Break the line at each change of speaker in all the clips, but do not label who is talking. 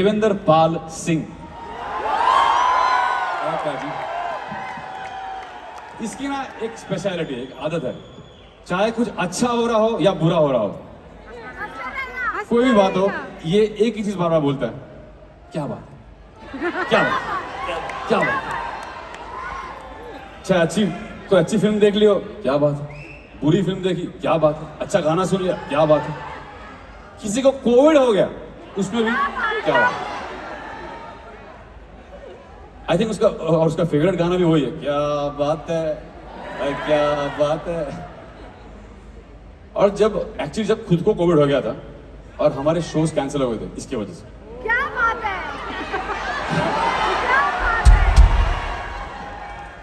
देवेंद्र पाल सिंह। इसकी ना एक स्पेशलिटी है, एक आदत है, चाहे कुछ अच्छा हो रहा हो या बुरा हो रहा हो, कोई भी बात हो, ये एक ही चीज बार बार बोलता है, क्या बात है, क्या बात है, क्या बात है। चाहे कोई अच्छी फिल्म देख लियो, क्या बात है, बुरी फिल्म देखी, क्या बात है, अच्छा गाना सुन लिया, क्या बात है, किसी को कोविड हो गया उसमें भी क्या बात है। आई थिंक उसका फेवरेट गाना भी वही है, क्या बात है, क्या बात है। और जब खुद को कोविड हो गया था और हमारे शोज कैंसिल हो गए थे इसकी वजह से,
क्या बात है,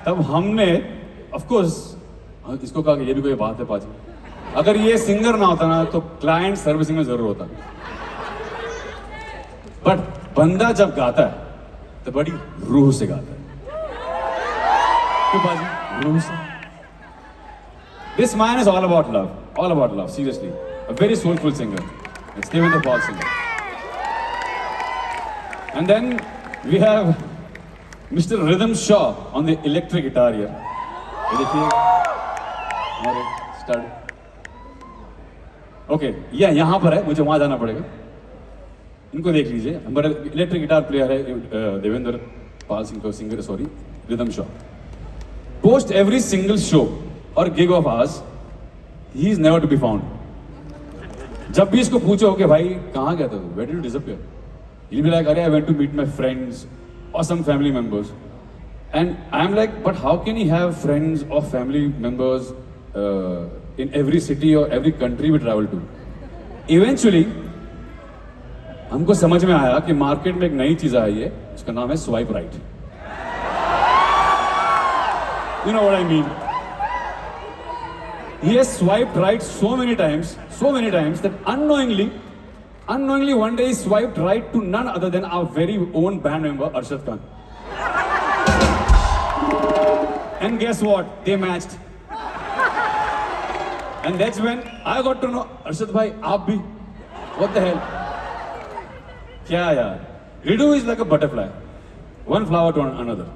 तब हमने ऑफ कोर्स इसको कहा कि ये भी कोई बात है पाजी, अगर ये सिंगर ना होता ना तो क्लाइंट सर्विसिंग में जरूर होता, बट बंदा जब गाता है तो बड़ी रूह से गाता है। क्यों बाजी? रूह से। This man is all about love, seriously. A very soulful singer. It's Devendra Paul Singh. And then we have Mr. Rhythm Shaw on the electric guitar here. ये देखिए, हमारे स्टार्ट। ओके, ये यहाँ पर है, मुझे वहाँ जाना पड़ेगा। इनको देख लीजिए, हमारा इलेक्ट्रिक गिटार प्लेयर है देवेंद्र पाल सिंह को singer, sorry, Rhythm Shaw. Post every single show और gig of ours, he is never to be found. जब भी इसको पूछो कि भाई कहाँ गया था, where did you disappear, he be like, अरे I went to meet my friends और some family members. And I am like, but how can he have friends और family members in every city और every country we travel to. Eventually हमको समझ में आया कि market में एक नई चीज आई है, उसका नाम है swipe right. You know what I mean? He has swiped right so many times that unknowingly one day he swiped right to none other than our very own band member Arshad Khan. And guess what? They matched. And that's when I got to know, Arshad bhai, aap bhi. What the hell? Kya yaar? Ridu is like a butterfly, one flower to another,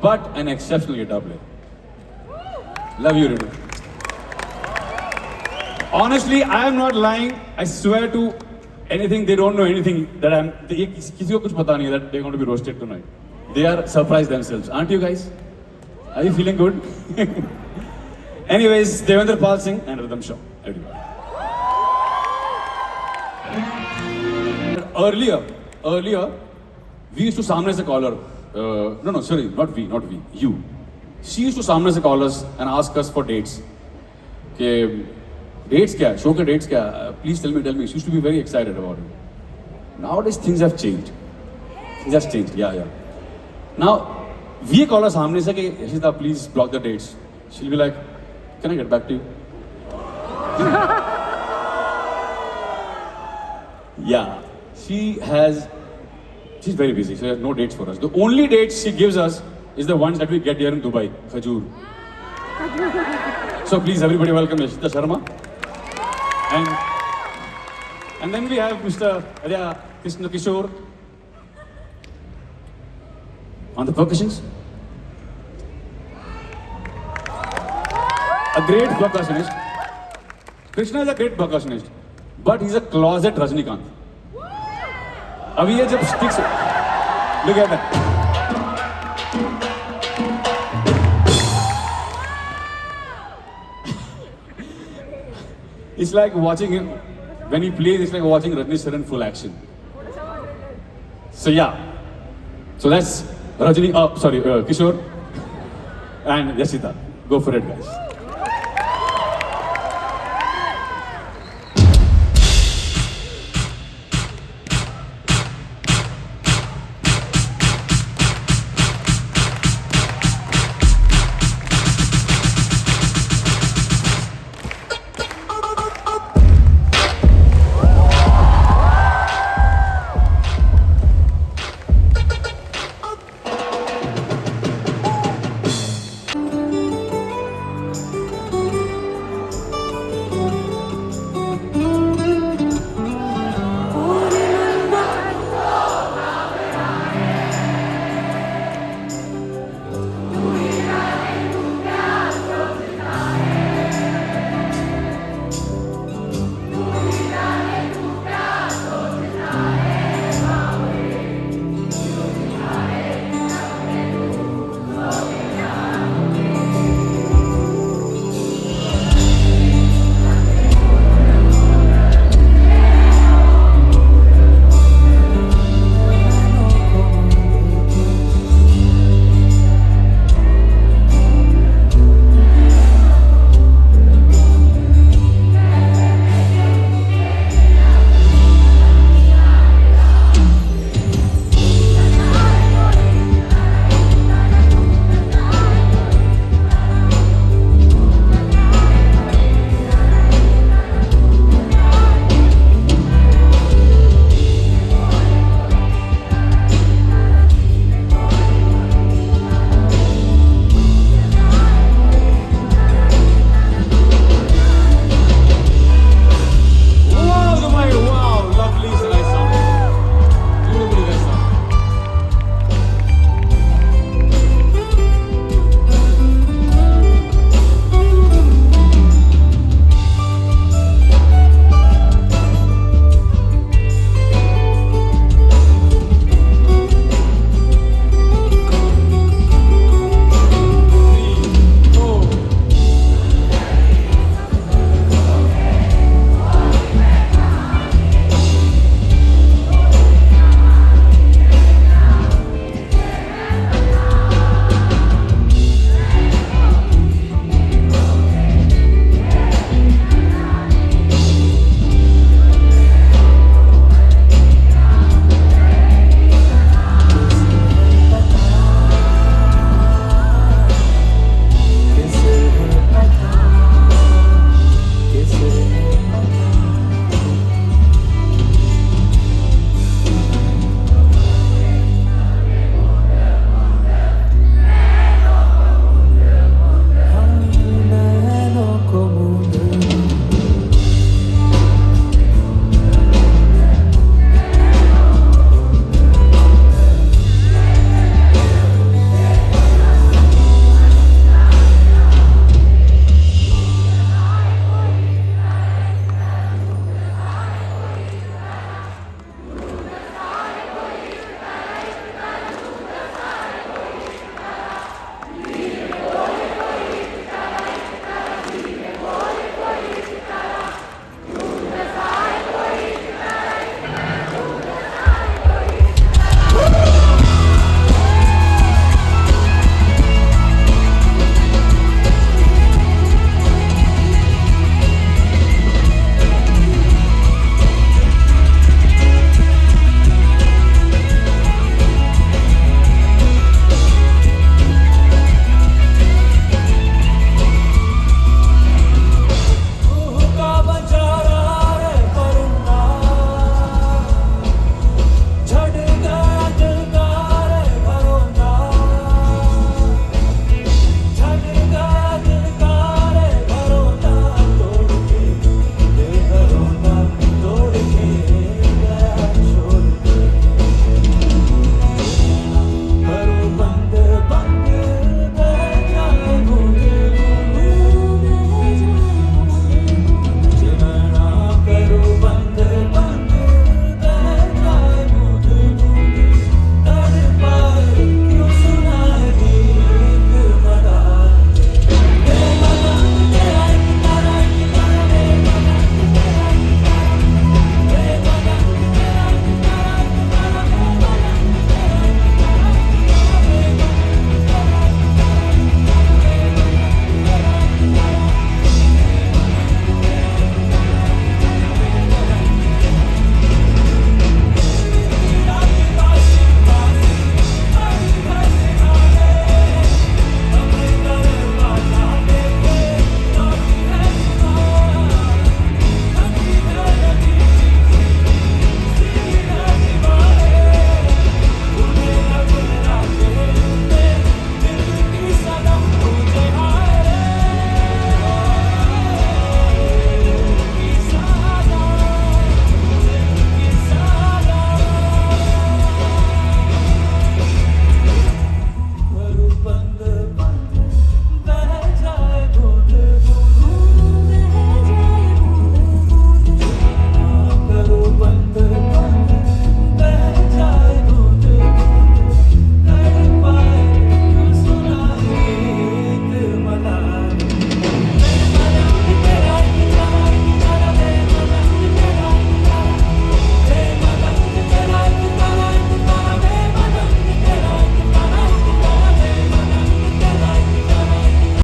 but an exceptional guitar player. Love you, Ridu. Honestly, I am not lying. I swear to anything, they don't know anything that I'm. किसी को कुछ पता नहीं that they're going to be roasted tonight. They are surprised themselves, aren't you guys? Are you feeling good? Anyways, Devendra Pal Singh and Rhythm Shaw, everybody. Earlier, we used to सामने से call her. No, sorry, not we, you. She used to सामने से call us and ask us for dates. कि dates क्या है, show के dates क्या है? Please tell me. She used to be very excited about it. Nowadays things have changed. Yeah. Now we call her सामने से कि Yashita, please block the dates. She'll be like, can I get back to you? Yeah, she's very busy. She has no dates for us. The only dates she gives us is the ones that we get here in Dubai, Khajur. So please, everybody, welcome Yashita Sharma. And then we have Mr. Krishna Kishore on the percussions. A great percussionist. Krishna is a great percussionist, but he's a closet Rajnikant. अभी ये जब sticks, look at that. It's like watching him, when he plays, it's like watching Rajni Sharan full action. So yeah, so that's Kishore and Yashita. Go for it, guys.